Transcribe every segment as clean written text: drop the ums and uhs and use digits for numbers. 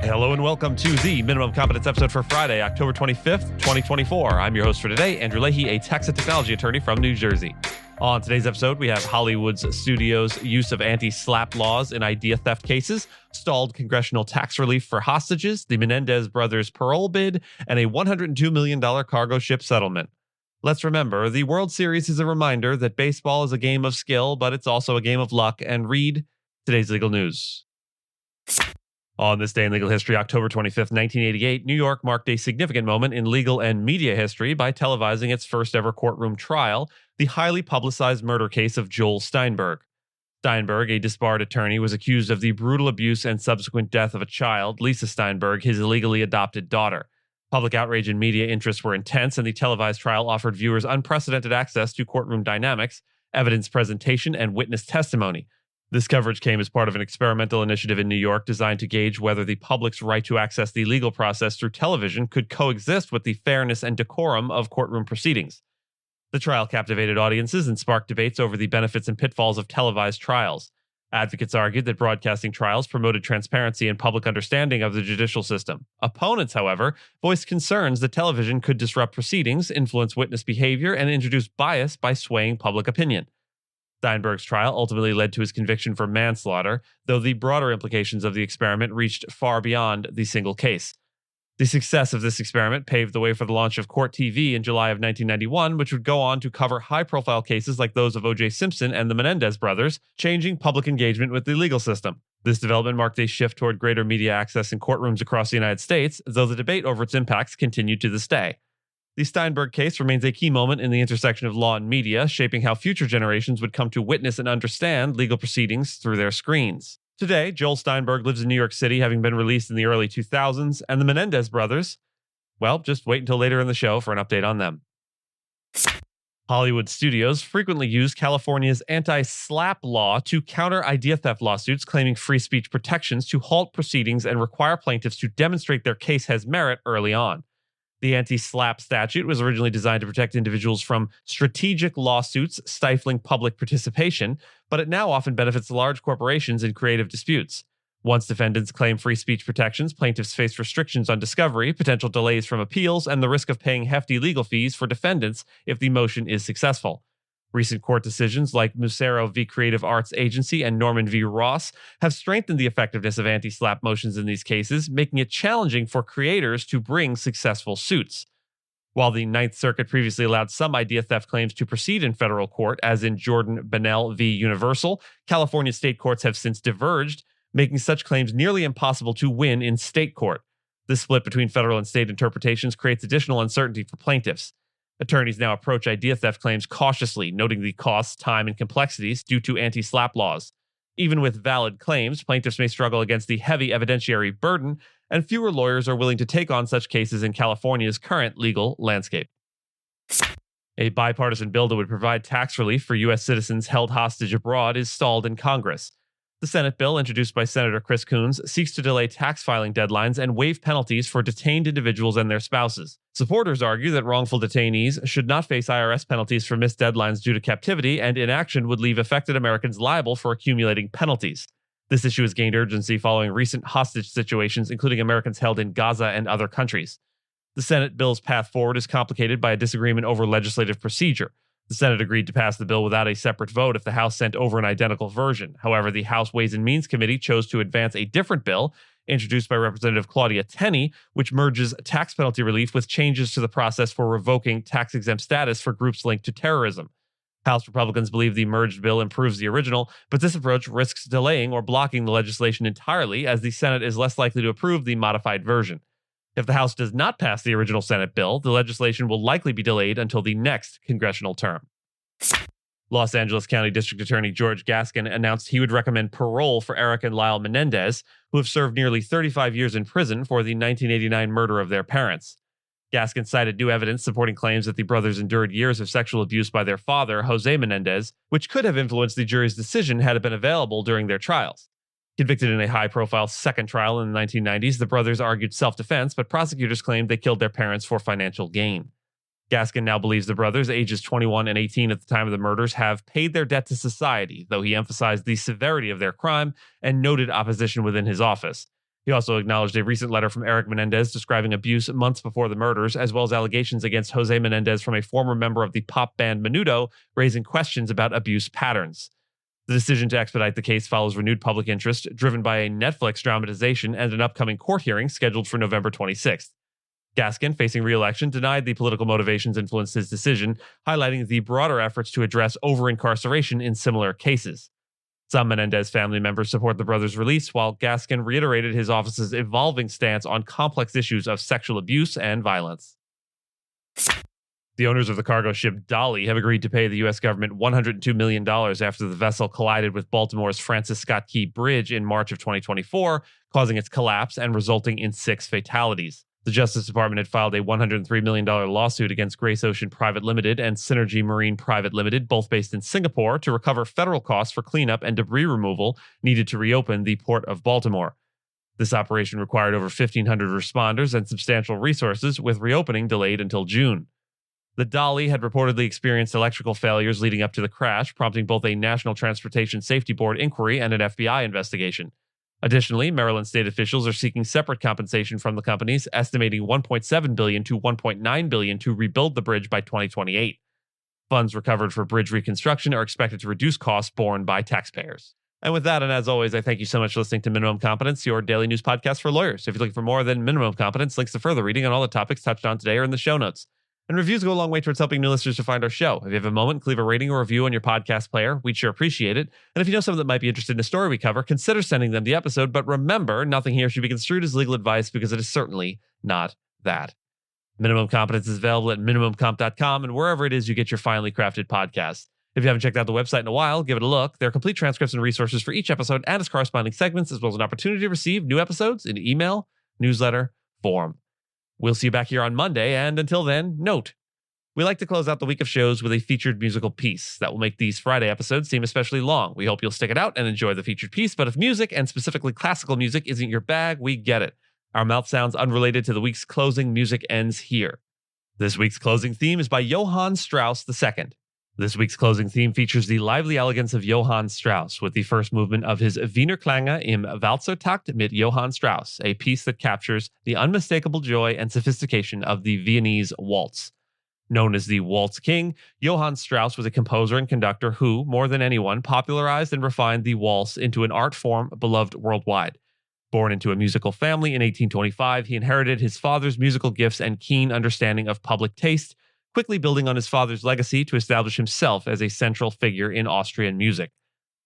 Hello and welcome to the Minimum Competence episode for Friday, October 25th, 2024. I'm your host for today, Andrew Leahy, a tax and technology attorney from New Jersey. On today's episode, we have Hollywood's studios' use of anti-SLAPP laws in idea theft cases, stalled congressional tax relief for hostages, the Menendez brothers' parole bid, and a $102 million cargo ship settlement. Let's remember, the World Series is a reminder that baseball is a game of skill, but it's also a game of luck, and read today's legal news. On this day in legal history, October 25th, 1988, New York marked a significant moment in legal and media history by televising its first ever courtroom trial, the highly publicized murder case of Joel Steinberg. Steinberg, a disbarred attorney, was accused of the brutal abuse and subsequent death of a child, Lisa Steinberg, his illegally adopted daughter. Public outrage and media interests were intense, and the televised trial offered viewers unprecedented access to courtroom dynamics, evidence presentation, and witness testimony. This coverage came as part of an experimental initiative in New York designed to gauge whether the public's right to access the legal process through television could coexist with the fairness and decorum of courtroom proceedings. The trial captivated audiences and sparked debates over the benefits and pitfalls of televised trials. Advocates argued that broadcasting trials promoted transparency and public understanding of the judicial system. Opponents, however, voiced concerns that television could disrupt proceedings, influence witness behavior, and introduce bias by swaying public opinion. Steinberg's trial ultimately led to his conviction for manslaughter, though the broader implications of the experiment reached far beyond the single case. The success of this experiment paved the way for the launch of Court TV in July of 1991, which would go on to cover high-profile cases like those of O.J. Simpson and the Menendez brothers, changing public engagement with the legal system. This development marked a shift toward greater media access in courtrooms across the United States, though the debate over its impacts continued to this day. The Steinberg case remains a key moment in the intersection of law and media, shaping how future generations would come to witness and understand legal proceedings through their screens. Today, Joel Steinberg lives in New York City, having been released in the early 2000s, and the Menendez brothers, well, just wait until later in the show for an update on them. Hollywood studios frequently use California's anti-SLAPP law to counter idea theft lawsuits claiming free speech protections to halt proceedings and require plaintiffs to demonstrate their case has merit early on. The anti-SLAPP statute was originally designed to protect individuals from strategic lawsuits stifling public participation, but it now often benefits large corporations in creative disputes. Once defendants claim free speech protections, plaintiffs face restrictions on discovery, potential delays from appeals, and the risk of paying hefty legal fees for defendants if the motion is successful. Recent court decisions like Musero v. Creative Arts Agency and Norman v. Ross have strengthened the effectiveness of anti-SLAPP motions in these cases, making it challenging for creators to bring successful suits. While the Ninth Circuit previously allowed some idea theft claims to proceed in federal court, as in Jordan Bennell v. Universal, California state courts have since diverged, making such claims nearly impossible to win in state court. This split between federal and state interpretations creates additional uncertainty for plaintiffs. Attorneys now approach idea theft claims cautiously, noting the costs, time, and complexities due to anti-SLAPP laws. Even with valid claims, plaintiffs may struggle against the heavy evidentiary burden, and fewer lawyers are willing to take on such cases in California's current legal landscape. A bipartisan bill that would provide tax relief for U.S. citizens held hostage abroad is stalled in Congress. The Senate bill, introduced by Senator Chris Coons, seeks to delay tax filing deadlines and waive penalties for detained individuals and their spouses. Supporters argue that wrongful detainees should not face IRS penalties for missed deadlines due to captivity, and inaction would leave affected Americans liable for accumulating penalties. This issue has gained urgency following recent hostage situations, including Americans held in Gaza and other countries. The Senate bill's path forward is complicated by a disagreement over legislative procedure. The Senate agreed to pass the bill without a separate vote if the House sent over an identical version. However, the House Ways and Means Committee chose to advance a different bill, introduced by Representative Claudia Tenney, which merges tax penalty relief with changes to the process for revoking tax-exempt status for groups linked to terrorism. House Republicans believe the merged bill improves the original, but this approach risks delaying or blocking the legislation entirely, as the Senate is less likely to approve the modified version. If the House does not pass the original Senate bill, the legislation will likely be delayed until the next congressional term. Los Angeles County District Attorney George Gaskin announced he would recommend parole for Eric and Lyle Menendez, who have served nearly 35 years in prison for the 1989 murder of their parents. Gaskin cited new evidence supporting claims that the brothers endured years of sexual abuse by their father, Jose Menendez, which could have influenced the jury's decision had it been available during their trials. Convicted in a high-profile second trial in the 1990s, the brothers argued self-defense, but prosecutors claimed they killed their parents for financial gain. Gaskin now believes the brothers, ages 21 and 18 at the time of the murders, have paid their debt to society, though he emphasized the severity of their crime and noted opposition within his office. He also acknowledged a recent letter from Eric Menendez describing abuse months before the murders, as well as allegations against Jose Menendez from a former member of the pop band Menudo, raising questions about abuse patterns. The decision to expedite the case follows renewed public interest, driven by a Netflix dramatization and an upcoming court hearing scheduled for November 26th. Gaskin, facing re-election, denied the political motivations influenced his decision, highlighting the broader efforts to address over-incarceration in similar cases. Some Menendez family members support the brothers' release, while Gaskin reiterated his office's evolving stance on complex issues of sexual abuse and violence. The owners of the cargo ship Dolly have agreed to pay the U.S. government $102 million after the vessel collided with Baltimore's Francis Scott Key Bridge in March of 2024, causing its collapse and resulting in 6 fatalities. The Justice Department had filed a $103 million lawsuit against Grace Ocean Private Limited and Synergy Marine Private Limited, both based in Singapore, to recover federal costs for cleanup and debris removal needed to reopen the Port of Baltimore. This operation required over 1,500 responders and substantial resources, with reopening delayed until June. The Dolly had reportedly experienced electrical failures leading up to the crash, prompting both a National Transportation Safety Board inquiry and an FBI investigation. Additionally, Maryland state officials are seeking separate compensation from the companies, estimating $1.7 billion to $1.9 billion to rebuild the bridge by 2028. Funds recovered for bridge reconstruction are expected to reduce costs borne by taxpayers. And with that, and as always, I thank you so much for listening to Minimum Competence, your daily news podcast for lawyers. If you're looking for more than Minimum Competence, links to further reading on all the topics touched on today are in the show notes. And reviews go a long way towards helping new listeners to find our show. If you have a moment, leave a rating or review on your podcast player. We'd sure appreciate it. And if you know someone that might be interested in a story we cover, consider sending them the episode. But remember, nothing here should be construed as legal advice because it is certainly not that. Minimum Competence is available at minimumcomp.com and wherever it is you get your finely crafted podcasts. If you haven't checked out the website in a while, give it a look. There are complete transcripts and resources for each episode and its corresponding segments, as well as an opportunity to receive new episodes in email, newsletter, form. We'll see you back here on Monday, and until then, note, we like to close out the week of shows with a featured musical piece that will make these Friday episodes seem especially long. We hope you'll stick it out and enjoy the featured piece, but if music, and specifically classical music, isn't your bag, we get it. Our mouth sounds unrelated to the week's closing music ends here. This week's closing theme is by Johann Strauss II. This week's closing theme features the lively elegance of Johann Strauss with the first movement of his Wiener Klänge im Walzertakt mit Johann Strauss, a piece that captures the unmistakable joy and sophistication of the Viennese waltz. Known as the Waltz King, Johann Strauss was a composer and conductor who, more than anyone, popularized and refined the waltz into an art form beloved worldwide. Born into a musical family in 1825, he inherited his father's musical gifts and keen understanding of public taste, quickly building on his father's legacy to establish himself as a central figure in Austrian music.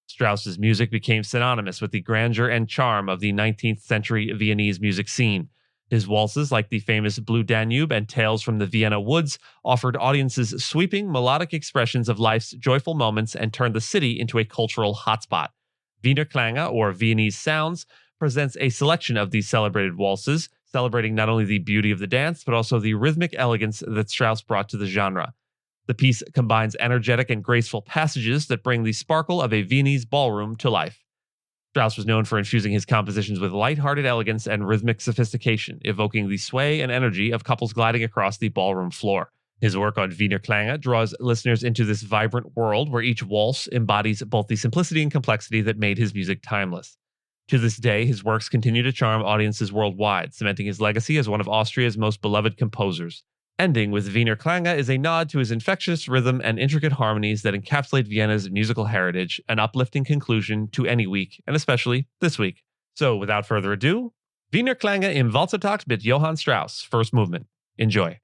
Strauss's music became synonymous with the grandeur and charm of the 19th century Viennese music scene. His waltzes, like the famous Blue Danube and Tales from the Vienna Woods, offered audiences sweeping, melodic expressions of life's joyful moments and turned the city into a cultural hotspot. Wiener Klänge, or Viennese Sounds, presents a selection of these celebrated waltzes, celebrating not only the beauty of the dance, but also the rhythmic elegance that Strauss brought to the genre. The piece combines energetic and graceful passages that bring the sparkle of a Viennese ballroom to life. Strauss was known for infusing his compositions with light-hearted elegance and rhythmic sophistication, evoking the sway and energy of couples gliding across the ballroom floor. His work on Wiener Klänge draws listeners into this vibrant world where each waltz embodies both the simplicity and complexity that made his music timeless. To this day, his works continue to charm audiences worldwide, cementing his legacy as one of Austria's most beloved composers. Ending with Wiener Klänge is a nod to his infectious rhythm and intricate harmonies that encapsulate Vienna's musical heritage, an uplifting conclusion to any week, and especially this week. So, without further ado, Wiener Klänge im Walzertakt mit Johann Strauss, first movement. Enjoy.